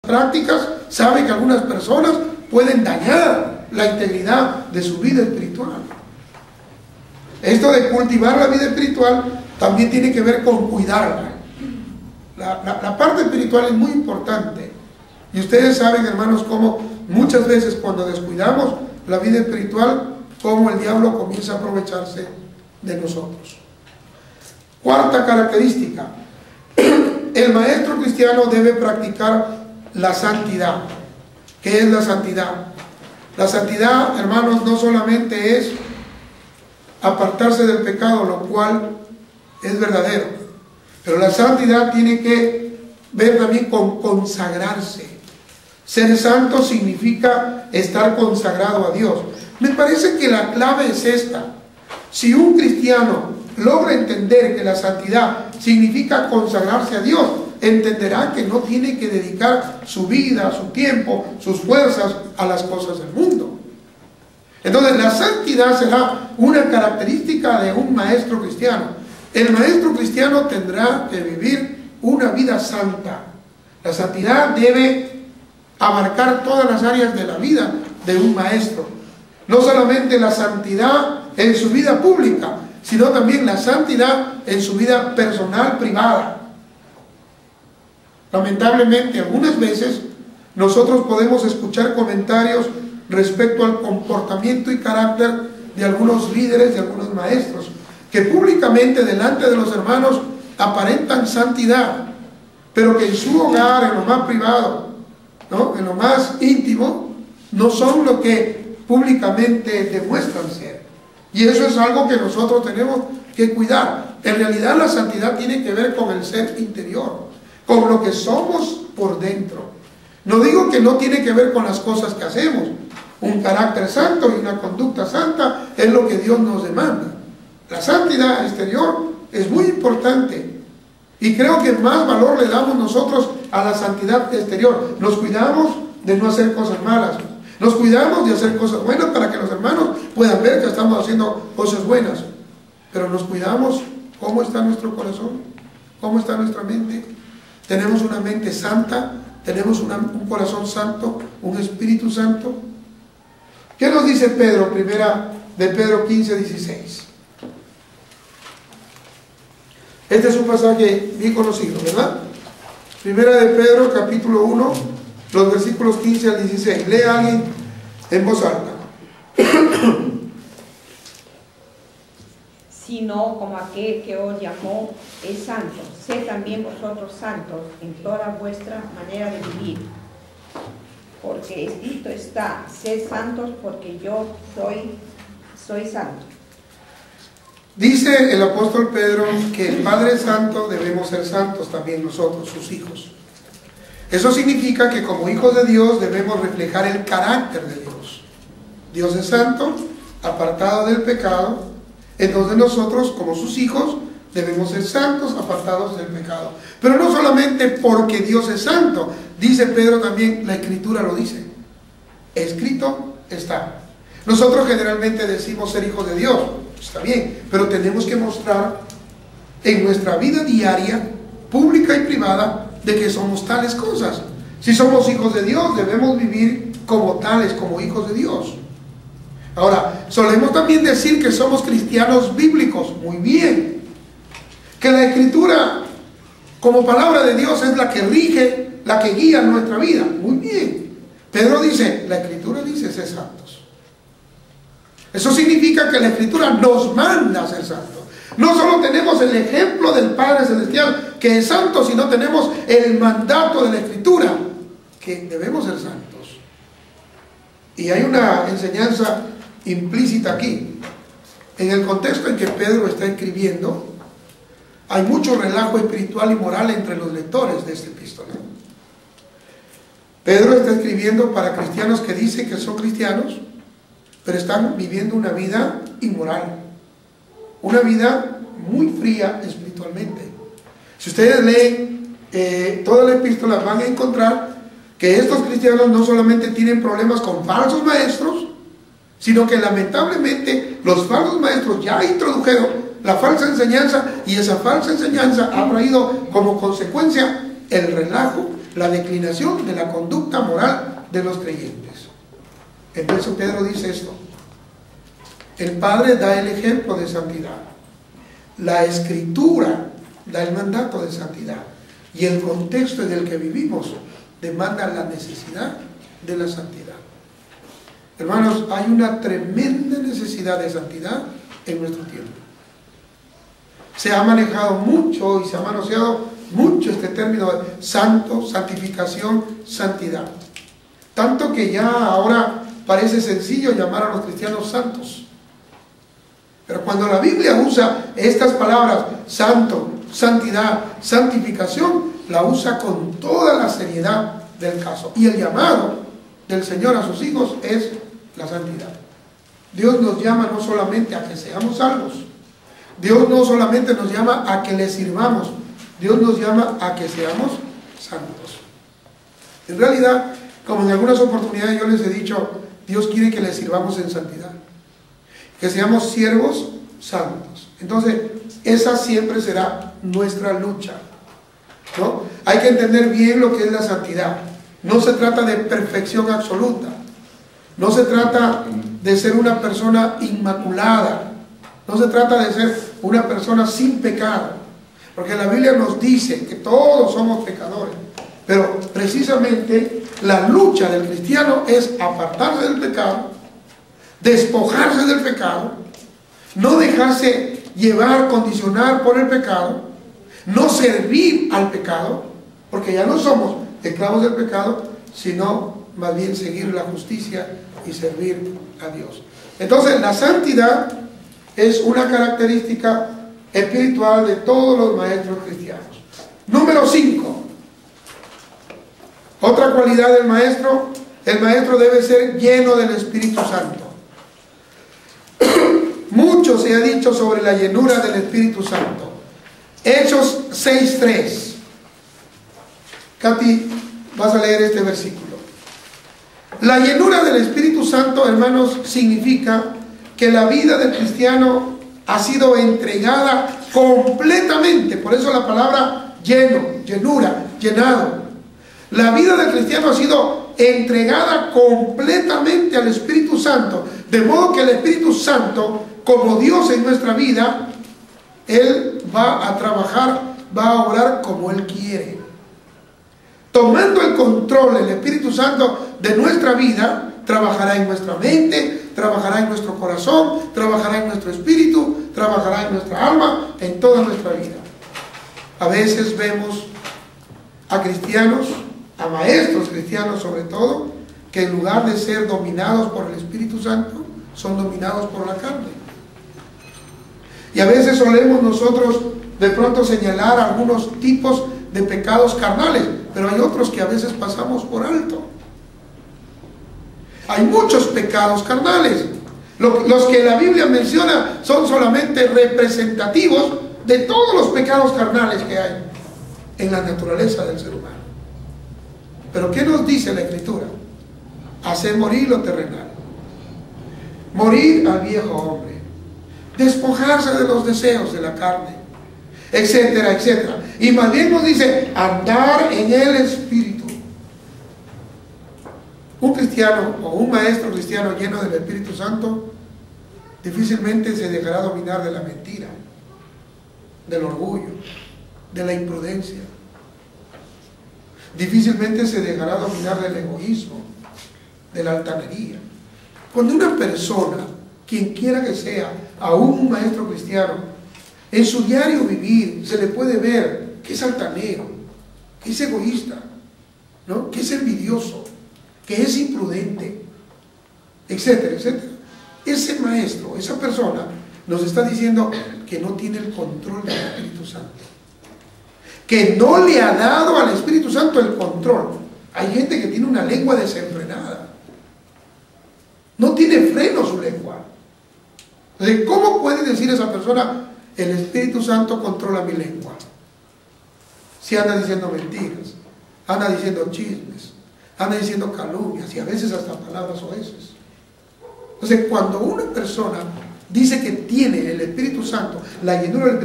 prácticas, sabe que algunas personas pueden dañar la integridad de su vida espiritual. Esto de cultivar la vida espiritual también tiene que ver con cuidarla. La parte espiritual es muy importante. Y ustedes saben, hermanos, cómo muchas veces cuando descuidamos la vida espiritual, cómo el diablo comienza a aprovecharse de nosotros. Cuarta característica: el maestro cristiano debe practicar la santidad. ¿Qué es la santidad? La santidad, hermanos, no solamente es apartarse del pecado, lo cual es verdadero, pero la santidad tiene que ver también con consagrarse. Ser santo significa estar consagrado a Dios. Me parece que la clave es esta. Si un cristiano logra entender que la santidad significa consagrarse a Dios, entenderá que no tiene que dedicar su vida, su tiempo, sus fuerzas a las cosas del mundo. Entonces la santidad será una característica de un maestro cristiano. El maestro cristiano tendrá que vivir una vida santa. La santidad debe abarcar todas las áreas de la vida de un maestro. No solamente la santidad en su vida pública, sino también la santidad en su vida personal, privada. Lamentablemente, algunas veces nosotros podemos escuchar comentarios respecto al comportamiento y carácter de algunos líderes, de algunos maestros, que públicamente delante de los hermanos aparentan santidad, pero que en su hogar, en lo más privado, ¿no?, en lo más íntimo, no son lo que públicamente demuestran ser. Y eso es algo que nosotros tenemos que cuidar. En realidad la santidad tiene que ver con el ser interior, con lo que somos por dentro. No digo que no tiene que ver con las cosas que hacemos. Un carácter santo y una conducta santa es lo que Dios nos demanda. La santidad exterior es muy importante, y creo que más valor le damos nosotros a la santidad exterior. Nos cuidamos de no hacer cosas malas, nos cuidamos de hacer cosas buenas para que los hermanos puedan ver que estamos haciendo cosas buenas, pero nos cuidamos cómo está nuestro corazón, cómo está nuestra mente. Tenemos una mente santa, tenemos un corazón santo, un espíritu santo. ¿Qué nos dice Pedro? Primera de Pedro 15:16. Este es un pasaje bien conocido, ¿verdad? Primera de Pedro, capítulo 1, los versículos 15 al 16. Lea a alguien en voz alta. Sino como aquel que os llamó es santo, sed también vosotros santos en toda vuestra manera de vivir. Porque escrito está: sed santos porque yo soy santo. Dice el apóstol Pedro que el Padre Santo debemos ser santos también nosotros, sus hijos. Eso significa que como hijos de Dios debemos reflejar el carácter de Dios. Dios es santo, apartado del pecado. Entonces nosotros, como sus hijos, debemos ser santos, apartados del pecado. Pero no solamente porque Dios es santo, dice Pedro también, la Escritura lo dice. Escrito está. Nosotros generalmente decimos ser hijos de Dios, está bien, pero tenemos que mostrar en nuestra vida diaria, pública y privada, de que somos tales cosas. Si somos hijos de Dios, debemos vivir como tales, como hijos de Dios. Ahora, solemos también decir que somos cristianos bíblicos, muy bien, que la Escritura como palabra de Dios es la que rige, la que guía nuestra vida, muy bien. Pedro dice, la Escritura dice ser santos. Eso significa que la Escritura nos manda a ser santos. No solo tenemos el ejemplo del Padre Celestial que es santo, sino tenemos el mandato de la Escritura que debemos ser santos. Y hay una enseñanza implícita aquí. En el contexto en que Pedro está escribiendo, hay mucho relajo espiritual y moral entre los lectores de este epístola. Pedro está escribiendo para cristianos que dicen que son cristianos, pero están viviendo una vida inmoral, una vida muy fría espiritualmente. Si ustedes leen toda la epístola, van a encontrar que estos cristianos no solamente tienen problemas con falsos maestros, sino que lamentablemente los falsos maestros ya introdujeron la falsa enseñanza, y esa falsa enseñanza ha traído como consecuencia el relajo, la declinación de la conducta moral de los creyentes. Entonces Pedro dice esto: el Padre da el ejemplo de santidad, la Escritura da el mandato de santidad, y el contexto en el que vivimos demanda la necesidad de la santidad. Hermanos, hay una tremenda necesidad de santidad en nuestro tiempo. Se ha manejado mucho y se ha manoseado mucho este término de santo, santificación, santidad. Tanto que ya ahora parece sencillo llamar a los cristianos santos. Pero cuando la Biblia usa estas palabras, santo, santidad, santificación, la usa con toda la seriedad del caso. Y el llamado del Señor a sus hijos es la santidad. Dios nos llama no solamente a que seamos salvos, Dios no solamente nos llama a que le sirvamos, Dios nos llama a que seamos santos. En realidad, como en algunas oportunidades yo les he dicho, Dios quiere que le sirvamos en santidad, que seamos siervos santos. Entonces, esa siempre será nuestra lucha, ¿no? Hay que entender bien lo que es la santidad. No se trata de perfección absoluta, no se trata de ser una persona inmaculada, no se trata de ser una persona sin pecado, porque la Biblia nos dice que todos somos pecadores, pero precisamente la lucha del cristiano es apartarse del pecado, despojarse del pecado, no dejarse llevar, condicionar por el pecado, no servir al pecado, porque ya no somos esclavos del pecado, sino más bien seguir la justicia y servir a Dios. Entonces, la santidad es una característica espiritual de todos los maestros cristianos. Número 5. Otra cualidad del maestro: el maestro debe ser lleno del Espíritu Santo. Mucho se ha dicho sobre la llenura del Espíritu Santo. Hechos 6:3. Katy, vas a leer este versículo. La llenura del Espíritu Santo, hermanos, significa que la vida del cristiano ha sido entregada completamente. Por eso la palabra lleno, llenura, llenado. La vida del cristiano ha sido entregada completamente al Espíritu Santo, de modo que el Espíritu Santo, como Dios en nuestra vida, Él va a trabajar, va a obrar como Él quiere. Tomando el control, el Espíritu Santo de nuestra vida, trabajará en nuestra mente, trabajará en nuestro corazón, trabajará en nuestro espíritu, trabajará en nuestra alma, en toda nuestra vida. A veces vemos a cristianos, a maestros cristianos sobre todo, que en lugar de ser dominados por el Espíritu Santo, son dominados por la carne. Y a veces solemos nosotros de pronto señalar algunos tipos de pecados carnales, pero hay otros que a veces pasamos por alto. Hay muchos pecados carnales. Los que la Biblia menciona son solamente representativos de todos los pecados carnales que hay en la naturaleza del ser humano. Pero ¿qué nos dice la Escritura? Hacer morir lo terrenal, morir al viejo hombre, despojarse de los deseos de la carne, etcétera, etcétera. Y más bien nos dice andar en el Espíritu. Un cristiano o un maestro cristiano lleno del Espíritu Santo difícilmente se dejará dominar de la mentira, del orgullo, de la imprudencia. Difícilmente se dejará dominar del egoísmo, de la altanería. Cuando una persona, quien quiera que sea, aún un maestro cristiano, en su diario vivir se le puede ver que es altanero, que es egoísta, ¿no? Que es envidioso, que es imprudente, etcétera, etcétera. Ese maestro, esa persona, nos está diciendo que no tiene el control del Espíritu Santo, que no le ha dado al Espíritu Santo el control. Hay gente que tiene una lengua desenfrenada, no tiene freno su lengua. Entonces, ¿cómo puede decir esa persona: el Espíritu Santo controla mi lengua? Si anda diciendo mentiras, anda diciendo chismes, anda diciendo calumnias y a veces hasta palabras oeces. Entonces, cuando una persona dice que tiene el Espíritu Santo, la llenura del Espíritu